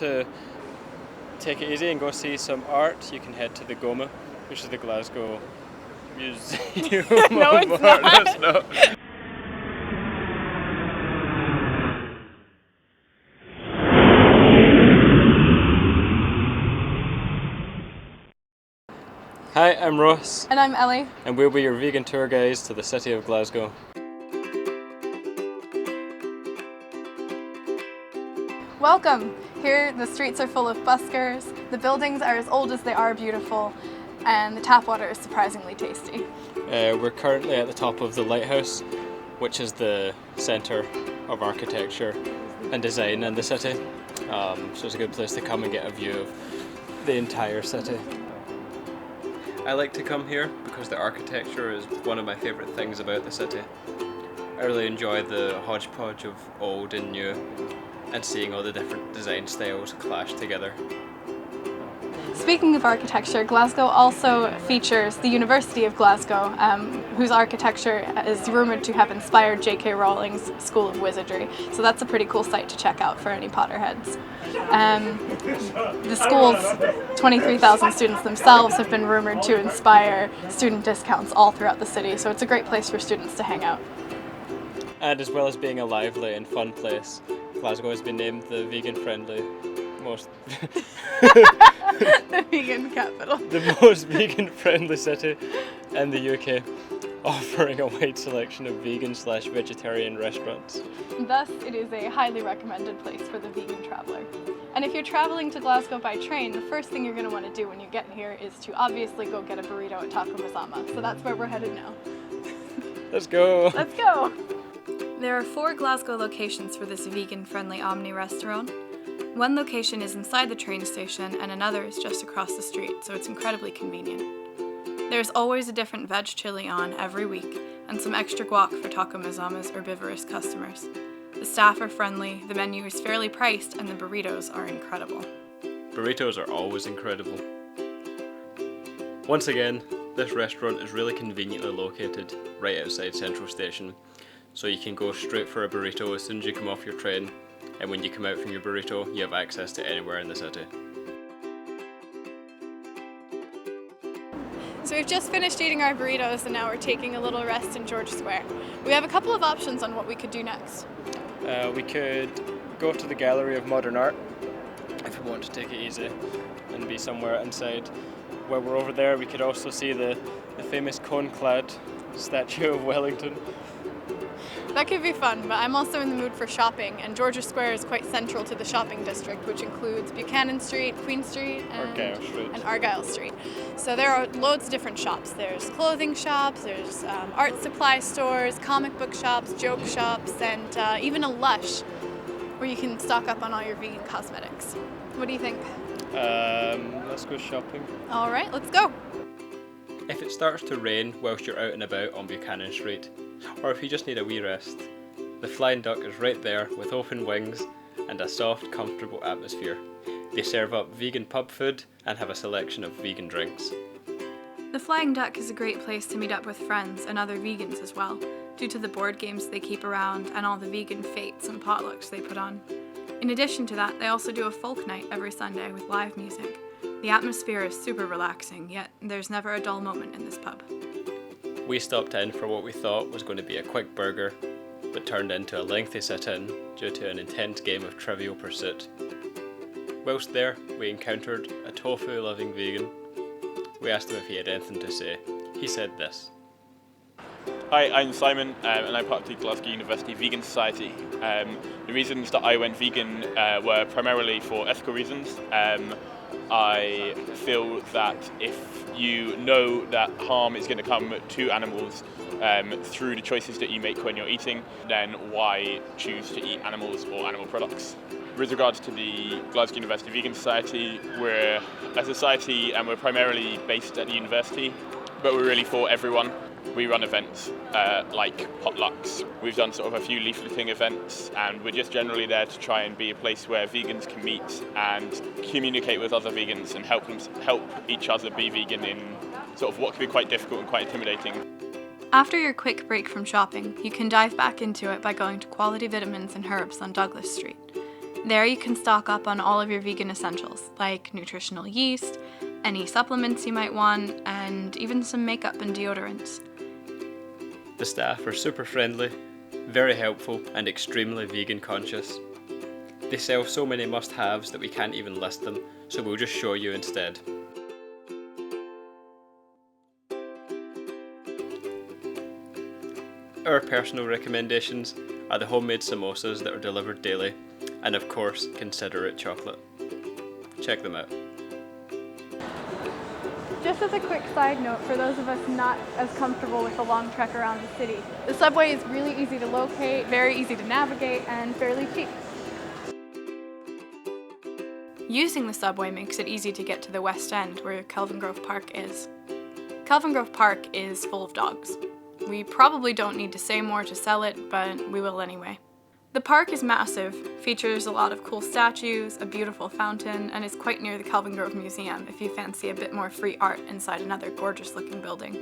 to take it easy and go see some art, you can head to the Goma, which is the Glasgow Museum No, of it's Art. not. It's not. Hi, I'm Ross. And I'm Ellie. And we'll be your vegan tour guides to the city of Glasgow. Welcome! Here the streets are full of buskers, the buildings are as old as they are beautiful, and the tap water is surprisingly tasty. We're currently at the top of the lighthouse, which is the centre of architecture and design in the city. So it's a good place to come and get a view of the entire city. I like to come here because the architecture is one of my favourite things about the city. I really enjoy the hodgepodge of old and new and seeing all the different design styles clash together. Speaking of architecture, Glasgow also features the University of Glasgow, whose architecture is rumoured to have inspired J.K. Rowling's School of Wizardry. So that's a pretty cool site to check out for any Potterheads. The school's 23,000 students themselves have been rumoured to inspire student discounts all throughout the city, so it's a great place for students to hang out. And as well as being a lively and fun place, Glasgow has been named the vegan-friendly most The vegan capital. the most vegan-friendly city in the UK, offering a wide selection of vegan/vegetarian restaurants. Thus, it is a highly recommended place for the vegan traveler. And if you're traveling to Glasgow by train, the first thing you're going to want to do when you get here is to obviously go get a burrito at Taco Mazama. So that's where we're headed now. Let's go! Let's go! There are 4 Glasgow locations for this vegan-friendly Omni restaurant. One location is inside the train station and another is just across the street, so it's incredibly convenient. There's always a different veg chili on every week, and some extra guac for Taco Mazama's herbivorous customers. The staff are friendly, the menu is fairly priced, and the burritos are incredible. Burritos are always incredible. Once again, this restaurant is really conveniently located right outside Central Station, so you can go straight for a burrito as soon as you come off your train, and when you come out from your burrito, you have access to anywhere in the city. So we've just finished eating our burritos and now we're taking a little rest in George Square. We have a couple of options on what we could do next. We could go to the Gallery of Modern Art if we want to take it easy and be somewhere inside. While we're over there, we could also see the famous cone-clad statue of Wellington. That could be fun, but I'm also in the mood for shopping, and George Square is quite central to the shopping district, which includes Buchanan Street, Queen Street, and Argyle Street. So there are loads of different shops. There's clothing shops, there's art supply stores, comic book shops, joke shops, and even a Lush, where you can stock up on all your vegan cosmetics. What do you think? Let's go shopping. All right, let's go. If it starts to rain whilst you're out and about on Buchanan Street, or if you just need a wee rest, the Flying Duck is right there with open wings and a soft, comfortable atmosphere. They serve up vegan pub food and have a selection of vegan drinks. The Flying Duck is a great place to meet up with friends and other vegans as well, due to the board games they keep around and all the vegan fates and potlucks they put on. In addition to that, they also do a folk night every Sunday with live music. The atmosphere is super relaxing, yet there's never a dull moment in this pub. We stopped in for what we thought was going to be a quick burger, but turned into a lengthy sit-in due to an intense game of Trivial Pursuit. Whilst there, we encountered a tofu-loving vegan. We asked him if he had anything to say. He said this. Hi, I'm Simon and I'm part of the Glasgow University Vegan Society. The reasons that I went vegan were primarily for ethical reasons. I feel that if you know that harm is going to come to animals through the choices that you make when you're eating, then why choose to eat animals or animal products? With regards to the Glasgow University Vegan Society, we're a society and we're primarily based at the university, but we're really for everyone. We run events like potlucks. We've done sort of a few leafleting events, and we're just generally there to try and be a place where vegans can meet and communicate with other vegans and help each other be vegan in sort of what can be quite difficult and quite intimidating. After your quick break from shopping, you can dive back into it by going to Quality Vitamins and Herbs on Douglas Street. There you can stock up on all of your vegan essentials, like nutritional yeast, any supplements you might want, and even some makeup and deodorants. The staff are super friendly, very helpful, and extremely vegan conscious. They sell so many must-haves that we can't even list them, so we'll just show you instead. Our personal recommendations are the homemade samosas that are delivered daily, and of course, considerate chocolate. Check them out. Just as a quick side note, for those of us not as comfortable with a long trek around the city, the subway is really easy to locate, very easy to navigate, and fairly cheap. Using the subway makes it easy to get to the West End, where Kelvingrove Park is. Kelvingrove Park is full of dogs. We probably don't need to say more to sell it, but we will anyway. The park is massive, features a lot of cool statues, a beautiful fountain, and is quite near the Kelvingrove Museum if you fancy a bit more free art inside another gorgeous looking building.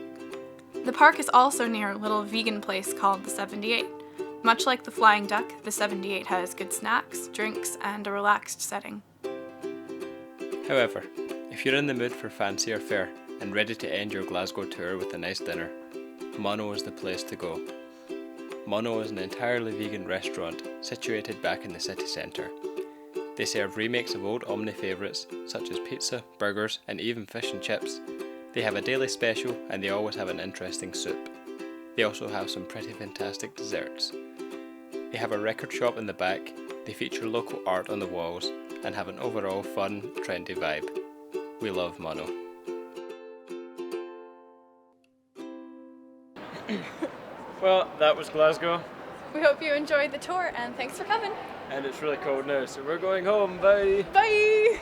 The park is also near a little vegan place called the 78. Much like the Flying Duck, the 78 has good snacks, drinks, and a relaxed setting. However, if you're in the mood for fancier fare and ready to end your Glasgow tour with a nice dinner, Mono is the place to go. Mono is an entirely vegan restaurant situated back in the city centre. They serve remakes of old Omni favourites such as pizza, burgers, and even fish and chips. They have a daily special and they always have an interesting soup. They also have some pretty fantastic desserts. They have a record shop in the back, they feature local art on the walls, and have an overall fun, trendy vibe. We love Mono. Well, that was Glasgow. We hope you enjoyed the tour, and thanks for coming. And it's really cold now, so we're going home. Bye! Bye!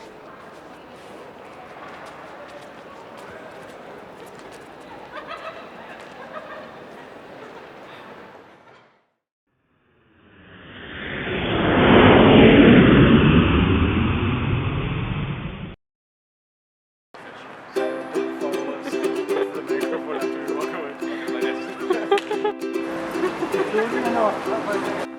Like this.